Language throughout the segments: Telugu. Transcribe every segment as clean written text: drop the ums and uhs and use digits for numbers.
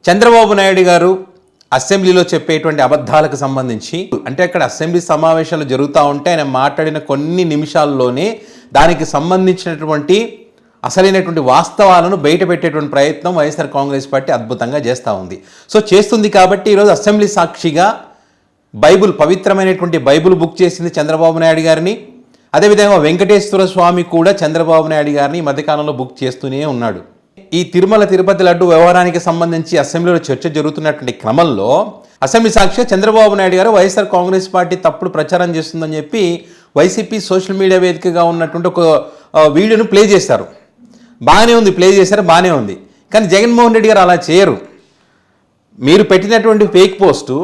చంద్రబాబు నాయుడు గారు అసెంబ్లీలో చెప్పేటువంటి అబద్ధాలకు సంబంధించి అంటే అక్కడ అసెంబ్లీ సమావేశాలు జరుగుతూ ఉంటే ఆయన మాట్లాడిన కొన్ని నిమిషాల్లోనే దానికి సంబంధించినటువంటి అసలైనటువంటి వాస్తవాలను బయటపెట్టేటువంటి ప్రయత్నం వైఎస్ఆర్ కాంగ్రెస్ పార్టీ అద్భుతంగా చేస్తూ ఉంది. సో చేస్తుంది కాబట్టి ఈరోజు అసెంబ్లీ సాక్షిగా బైబుల్, పవిత్రమైనటువంటి బైబుల్ బుక్ చేసింది చంద్రబాబు నాయుడు గారిని. అదేవిధంగా వెంకటేశ్వర స్వామి కూడా చంద్రబాబు నాయుడు గారిని ఈ మధ్యకాలంలో బుక్ చేస్తూనే ఉన్నాడు. ఈ తిరుమల తిరుపతి లడ్డు వ్యవహారానికి సంబంధించి అసెంబ్లీలో చర్చ జరుగుతున్నటువంటి క్రమంలో అసెంబ్లీ సాక్షిగా చంద్రబాబు నాయుడు గారు వైఎస్ఆర్ కాంగ్రెస్ పార్టీ తప్పుడు ప్రచారం చేస్తుందని చెప్పి వైసీపీ సోషల్ మీడియా వేదికగా ఉన్నటువంటి ఒక వీడియోను ప్లే చేశారు. బాగానే ఉంది, ప్లే చేశారు, బాగానే ఉంది. కానీ జగన్మోహన్ రెడ్డి గారు అలా చేయరు. మీరు పెట్టినటువంటి ఫేక్ పోస్టు,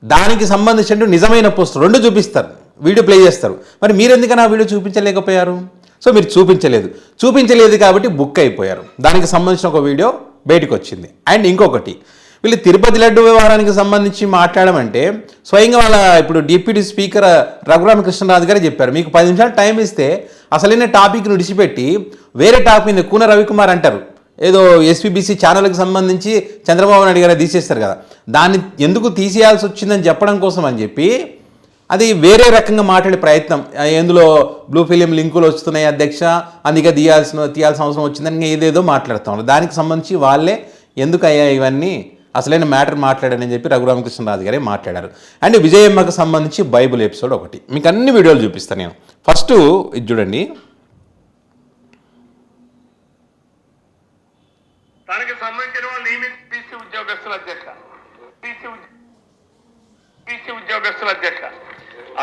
దానికి సంబంధించిన నిజమైన పోస్ట్ రెండు చూపిస్తారు, వీడియో ప్లే చేస్తారు. మరి మీరు ఎందుకని ఆ వీడియో చూపించలేకపోయారు? సో మీరు చూపించలేదు కాబట్టి బుక్ అయిపోయారు. దానికి సంబంధించిన ఒక వీడియో బయటకు వచ్చింది. అండ్ ఇంకొకటి, వీళ్ళు తిరుపతి లడ్డు వ్యవహారానికి సంబంధించి మాట్లాడమంటే స్వయంగా వాళ్ళ ఇప్పుడు డిప్యూటీ స్పీకర్ రఘురామకృష్ణరాజు గారు చెప్పారు, మీకు 10 నిమిషాలు టైం ఇస్తే అసలైన టాపిక్ను విడిచిపెట్టి వేరే టాపిక్ కూన రవికుమార్ అంటారు, ఏదో ఎస్పీబీసీ ఛానల్కి సంబంధించి చంద్రబాబు నాయుడు గారు తీసేస్తారు కదా, దాన్ని ఎందుకు తీసేయాల్సి వచ్చిందని చెప్పడం కోసం అని చెప్పి అది వేరే రకంగా మాట్లాడే ప్రయత్నం. ఎందులో బ్లూ ఫిలిం లింకులు వస్తున్నాయి అధ్యక్ష, అందుకే తీయాల్సిన అవసరం వచ్చిందని ఏదేదో మాట్లాడుతాం. దానికి సంబంధించి వాళ్ళే ఎందుకు అయ్యా ఇవన్నీ, అసలైన మ్యాటర్ మాట్లాడారని చెప్పి రఘురామకృష్ణరాజు గారే మాట్లాడారు. అండ్ విజయమ్మకు సంబంధించి బైబుల్ ఎపిసోడ్ ఒకటి మీకు అన్ని వీడియోలు చూపిస్తాను నేను. ఫస్ట్ ఇది చూడండి. తనకి సంబంధించిన వాళ్ళు పీసీ ఉద్యోగస్తుల అధ్యక్ష, పీసీ ఉద్యోగస్తుల అధ్యక్ష,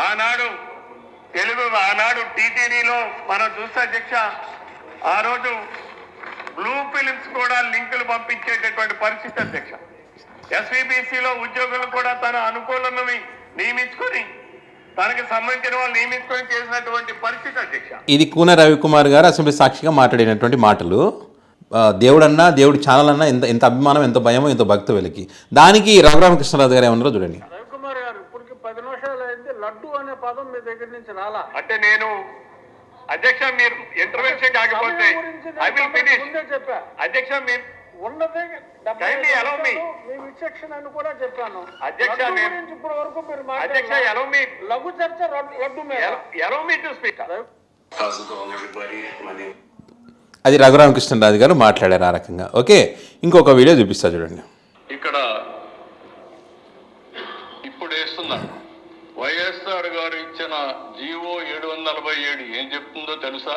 ఆనాడు టీటీడీలో మనం చూస్తే అధ్యక్ష, ఆ రోజు బ్లూ ఫిలిమ్స్ కూడా లింకులు పంపించేటటువంటి పరిస్థితి అధ్యక్ష. ఎస్వీబీసీలో ఉద్యోగులు కూడా తన అనుకూలను నియమించుకొని తనకి సంబంధించిన వాళ్ళు నియమించుకొని చేసినటువంటి పరిస్థితి అధ్యక్ష. ఇది కూన రవికుమార్ గారు అసెంబ్లీ సాక్షిగా మాట్లాడినటువంటి మాటలు. దేవుడన్నా, దేవుడి ఛానల్ అన్నా ఎంత అభిమానం, ఎంత భయమో, ఎంత భక్తి వెలికి. దానికి రఘురామకృష్ణరాజు గారు ఏమన్నారో చూడండి. రవికుమార్ గారు, ఇప్పటికి 10 నిమిషాలు అయింది, లడ్డు అనే పదం మీ దగ్గర నుంచి రాలా. అంటే నేను అధ్యక్ష మీరు ఇంటర్వెన్షన్ కాకపోతే ఐ విల్ ఫినిష్. అధ్యక్ష మీరు ఉన్నదే మీ విచక్షణ అని కూడా చెప్పాను అధ్యక్ష. ఇప్పటి వరకు మీరు అధ్యక్ష లఘు చర్చ లడ్డు మీద. అది రఘురామకృష్ణరాజు గారు మాట్లాడారు ఆ రకంగా. ఓకే, ఇంకొక వీడియో చూపిస్తా చూడండి. ఇక్కడ ఇప్పుడు వేస్తున్నా వైఎస్ఆర్ గారు ఇచ్చిన జీవో 747 ఏం చెప్తుందో తెలుసా?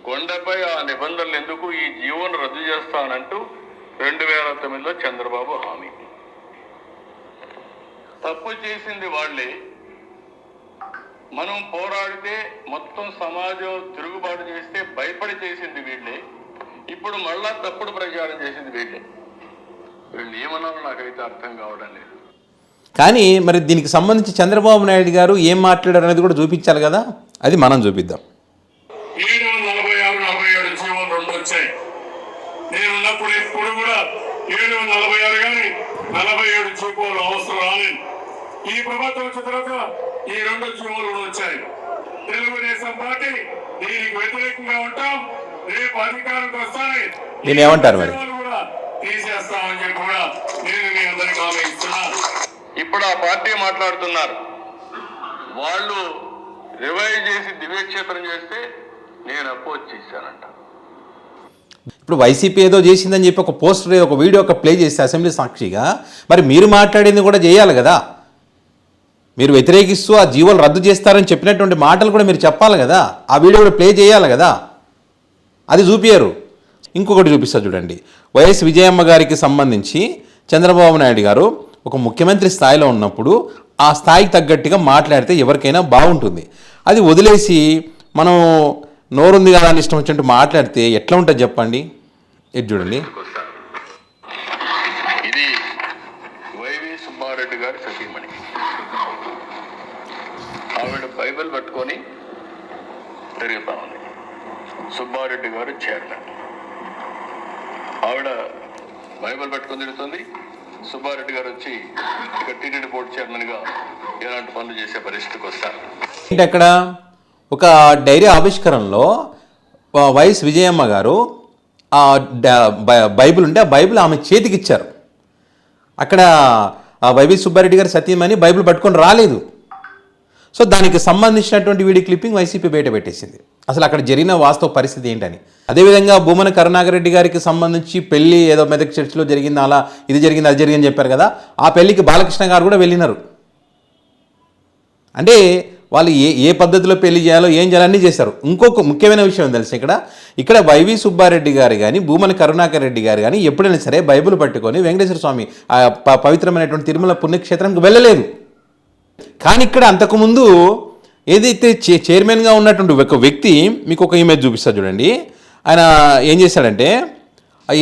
కొండపై ఆ నిబంధనలు ఎందుకు, ఈ జీవోను రద్దు చేస్తానంటూ 2009లో చంద్రబాబు హామీ. తప్పు చేసింది వాళ్లే, మనం పోరాడితే మొత్తం సమాజం తిరుగుబాటు చేస్తే భయపడి చేసింది వీళ్ళే, ఇప్పుడు మళ్ళా తప్పుడు ప్రచారం చేసింది వీళ్ళే. వీళ్ళు ఏమన్నారో నాకైతే అర్థం కావడం లేదు. కానీ మరి దీనికి సంబంధించి చంద్రబాబు నాయుడు గారు ఏం మాట్లాడారు అనేది కూడా చూపించాలి కదా, అది మనం చూపిద్దాం. 746, 47 జీవోలు 2 వచ్చాయి. నేను ఉన్నప్పుడు ఇప్పుడు కూడా 746 కానీ 47 జీవోలు అవసరం రాలేదు. ఈ ప్రభుత్వం వచ్చిన తర్వాత ఈ 2 జీవోలు వచ్చాయి. తెలుగుదేశం పార్టీ దీనికి వ్యతిరేకంగా ఉంటాం. రేపు అధికారంకి వస్తాయి, నేను ఏమంటారు మరి కూడా తీసేస్తామని చెప్పి కూడా నేను మీ అందరికీ హామీ ఇస్తున్నాను. ఇప్పుడు ఆ పార్టీ మాట్లాడుతున్నారు, వాళ్ళు రివైవ్ చేసి దివ్యక్షేత్రం చేస్తే నేను అపోజ్ చేశానంట. ఇప్పుడు వైసీపీ ఏదో చేసిందని చెప్పి ఒక పోస్టర్, ఒక వీడియో ఒక ప్లే చేస్తే అసెంబ్లీ సాక్షిగా, మరి మీరు మాట్లాడింది కూడా చేయాలి కదా. మీరు వ్యతిరేకిస్తూ ఆ జీవోలు రద్దు చేస్తారని చెప్పినటువంటి మాటలు కూడా మీరు చెప్పాలి కదా, ఆ వీడియో కూడా ప్లే చేయాలి కదా, అది చూపించారు. ఇంకొకటి చూపిస్తా చూడండి. వైఎస్ విజయమ్మ గారికి సంబంధించి చంద్రబాబు నాయుడు గారు ఒక ముఖ్యమంత్రి స్థాయిలో ఉన్నప్పుడు ఆ స్థాయికి తగ్గట్టుగా మాట్లాడితే ఎవరికైనా బాగుంటుంది. అది వదిలేసి మనం నోరుంది కదా అని ఇష్టం వచ్చినట్టు మాట్లాడితే ఎట్లా ఉంటుంది చెప్పండి. ఇది చూడండి. ఇది వైవి సుబ్బారెడ్డి గారి సతీమణి. ఆవిడ బైబిల్ పట్టుకొని తిరుగుతా ఉంది. సుబ్బారెడ్డి గారు చైర్మన్. ఆవిడ బైబిల్ పట్టుకొని తిరుగుతుంది. సుబ్బారెడ్డి గారు వచ్చి ఇక్కడ టీటీడీ బోర్డు చైర్మన్ గా ఎలాంటి పనులు చేసే పరిస్థితికి వస్తారు. ఏంటి అక్కడ ఒక డైరీ ఆవిష్కరణలో వైఎస్ విజయమ్మ గారు బైబిల్ ఉంటే ఆ బైబిల్ ఆమె చేతికి ఇచ్చారు. అక్కడ వైవి సుబ్బారెడ్డి గారి సతీమణి బైబిల్ పట్టుకొని రాలేదు. సో దానికి సంబంధించినటువంటి వీడియో క్లిప్పింగ్ వైసీపీ బయట పెట్టేసింది. అసలు అక్కడ జరిగిన వాస్తవ పరిస్థితి ఏంటని. అదేవిధంగా భూమన కరుణాకర్ రెడ్డి గారికి సంబంధించి పెళ్లి ఏదో మెదక్ చర్చిలో జరిగింది, అలా ఇది జరిగింది అది జరిగింది చెప్పారు కదా, ఆ పెళ్లికి బాలకృష్ణ గారు కూడా వెళ్ళినారు. అంటే వాళ్ళు ఏ పద్ధతిలో పెళ్లి చేయాలో ఏం చేయాలన్నీ చేశారు. ఇంకొక ముఖ్యమైన విషయం తెలుసు, ఇక్కడ వైవి సుబ్బారెడ్డి గారు కానీ భూమన కరుణాకర్ రెడ్డి గారు కానీ ఎప్పుడైనా సరే బైబిల్ పట్టుకొని వెంకటేశ్వర స్వామి పవిత్రమైనటువంటి తిరుమల పుణ్యక్షేత్రంకి వెళ్ళలేదు. కానీ ఇక్కడ అంతకుముందు ఏదైతే చైర్మన్గా ఉన్నటువంటి ఒక వ్యక్తి, మీకు ఒక ఇమేజ్ చూపిస్తా చూడండి. ఆయన ఏం చేశాడంటే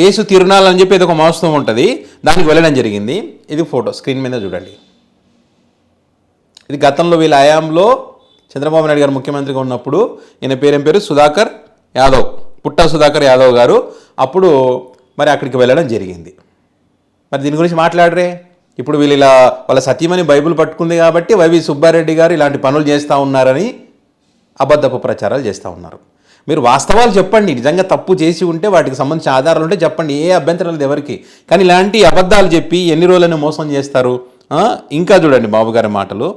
యేసు తిరునాళ్ళు అని చెప్పి ఏదో ఒక మహోత్సవం ఉంటుంది, దానికి వెళ్ళడం జరిగింది. ఇది ఫోటో స్క్రీన్ మీద చూడండి. ఇది గతంలో వీళ్ళ హయాంలో చంద్రబాబు నాయుడు గారు ముఖ్యమంత్రిగా ఉన్నప్పుడు, ఈయన పేరు సుధాకర్ యాదవ్, పుట్టా సుధాకర్ యాదవ్ గారు అప్పుడు మరి అక్కడికి వెళ్ళడం జరిగింది. మరి దీని గురించి మాట్లాడరే. ఇప్పుడు వీళ్ళు ఇలా వాళ్ళ సతీమణి బైబిల్ పట్టుకుంది కాబట్టి వైవి సుబ్బారెడ్డి గారు ఇలాంటి పనులు చేస్తూ ఉన్నారని అబద్ధపు ప్రచారాలు చేస్తూ ఉన్నారు. మీరు వాస్తవాలు చెప్పండి, నిజంగా తప్పు చేసి ఉంటే వాటికి సంబంధించిన ఆధారాలు ఉంటే చెప్పండి, ఏ అభ్యంతరం లేదు ఎవరికి. కానీ ఇలాంటి అబద్ధాలు చెప్పి ఎన్ని రోజులను మోసం చేస్తారు. ఇంకా చూడండి బాబు గారి మాటలు.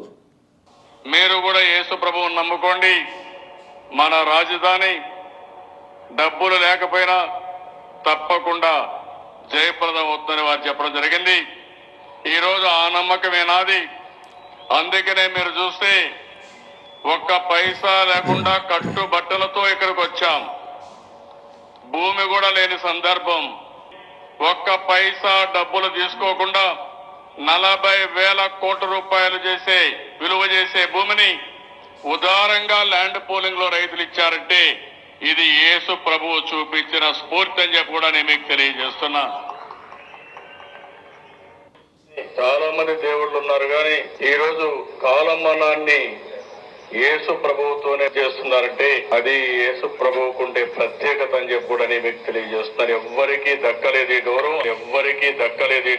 మీరు కూడా యేసు ప్రభువుని నమ్ముకోండి, మన రాజధాని డబ్బులు లేకపోయినా తప్పకుండా జయప్రదం అవుతుందని వారు చెప్పడం జరిగింది. ఈరోజు ఆ నమ్మకమే నాది. అందుకనే మీరు చూస్తే ఒక్క పైసా లేకుండా కట్టుబట్టలతో ఇక్కడికి వచ్చాం. భూమి కూడా లేని సందర్భం. ఒక్క పైసా డబ్బులు తీసుకోకుండా 40,000 కోట్ల రూపాయలు విలువ చేసే భూమిని ఉదారంగా ల్యాండ్ పూలింగ్ లో రైతులు ఇచ్చారంటే ఇది యేసు ప్రభువు చూపించిన స్ఫూర్తి అని చెప్పి కూడా నేను మీకు తెలియజేస్తున్నా. చాలా మంది దేవుళ్ళు ఉన్నారు, కానీ ఈ రోజు కాలమానాన్ని యేసు ప్రభువుతోనే చేస్తున్నారంటే అది యేసు ప్రభువుకుంటే ప్రత్యేకత అని చెప్పి కూడా నేను మీకు తెలియజేస్తున్నాను. ఎవ్వరికీ దక్కలేదు ఈ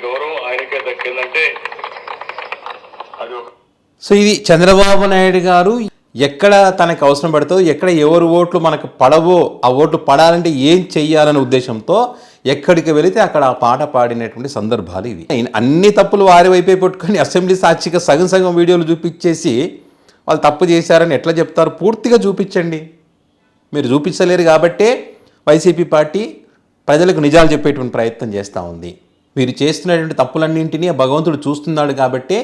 గౌరవం, ఆయనకే దక్కిందంటే అది. సో ఇది చంద్రబాబు నాయుడు గారు ఎక్కడ తనకు అవసరం పడుతుందో, ఎక్కడ ఎవరు ఓట్లు మనకు పడవో ఆ ఓట్లు పడాలంటే ఏం చెయ్యాలనే ఉద్దేశంతో ఎక్కడికి వెళితే అక్కడ ఆ పాట పాడినటువంటి సందర్భాలు ఇవి. అన్ని తప్పులు వారి వైపే పెట్టుకొని అసెంబ్లీ సాక్షిగా సగం వీడియోలు చూపించేసి వాళ్ళు తప్పు చేశారని ఎట్లా చెప్తారు? పూర్తిగా చూపించండి. మీరు చూపించలేరు కాబట్టే వైసీపీ పార్టీ ప్రజలకు నిజాలు చెప్పేటువంటి ప్రయత్నం చేస్తూ ఉంది. మీరు చేస్తున్నటువంటి తప్పులన్నింటినీ భగవంతుడు చూస్తున్నాడు కాబట్టే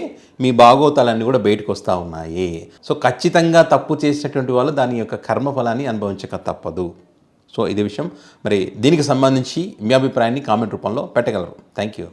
మీ భాగోతాలన్నీ కూడా బయటకు వస్తూ ఉన్నాయి. సో ఖచ్చితంగా తప్పు చేసినటువంటి వాళ్ళు దాని యొక్క కర్మఫలాన్ని అనుభవించక తప్పదు. సో ఇది విషయం. మరి దీనికి సంబంధించి మీ అభిప్రాయాన్ని కామెంట్ రూపంలో పెట్టగలరు. Thank you.